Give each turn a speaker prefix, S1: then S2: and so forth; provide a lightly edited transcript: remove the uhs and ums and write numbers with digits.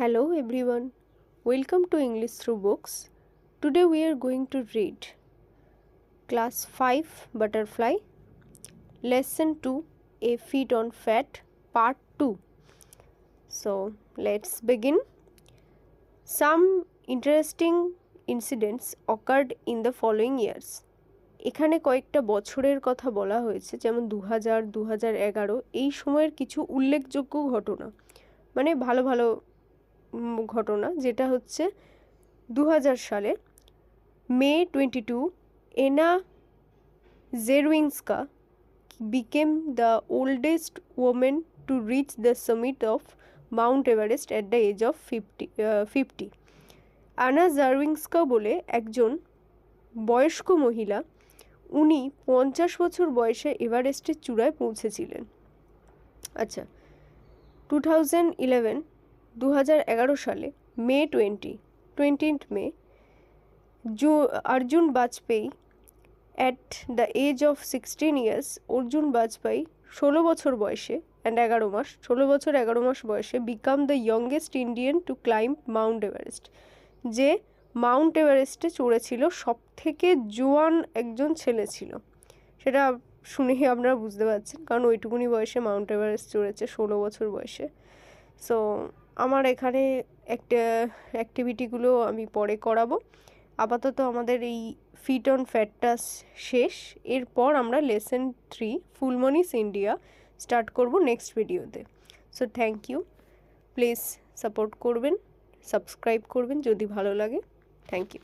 S1: Hello everyone, welcome to English Through Books. Today we are going to read Class 5 Butterfly, Lesson 2 A Feed on Fat, Part 2. So let's begin. Some interesting incidents occurred in the following years. এখানে কয়েকটা বছরের কথা বলা হয়েছে, যেমন 2000, 2011 এই সময়ের কিছু উল্লেখযোগ্য ঘটনা, মানে ভালো ভালো ঘটনা, যেটা হচ্ছে 2000 সালে May 22 Ena জেরউইংস্কা became the oldest woman to reach the summit of Mount Everest at the age of 50. আনা জারউইংস্কা বলে একজন বয়স্ক মহিলা, উনি 50 বছর বয়সে এভারেস্টের চূড়ায় পৌঁছেছিলেন। আচ্ছা, 2011 সালে May 20th May Arjun Vajpayee at the age of 16 years Arjun Vajpayee 16 বছর বয়সে and 11 মাস 16 বছর 11 মাস বয়সে become the youngest Indian to climb Mount Everest, যে মাউন্ট এভারেস্টে চড়েছিল সব থেকে জোয়ান একজন ছেলে ছিল। সেটা শুনেই আপনারা বুঝতে পারছেন, কারণ ওইটুকুনি বয়সে মাউন্ট এভারেস্ট চড়েছে 16 বছর বয়সে। সো আমার এখানে একটা অ্যাক্টিভিটিগুলো আমি পরে করাবো। আপাতত আমাদের এই ফিট অন ফ্যাটটা শেষ, এরপর আমরা লেসন 3 ফুলমনিস ইন্ডিয়া স্টার্ট করব নেক্সট ভিডিওতে। So thank you, please support করবেন, সাবস্ক্রাইব করবেন যদি ভালো লাগে। Thank you.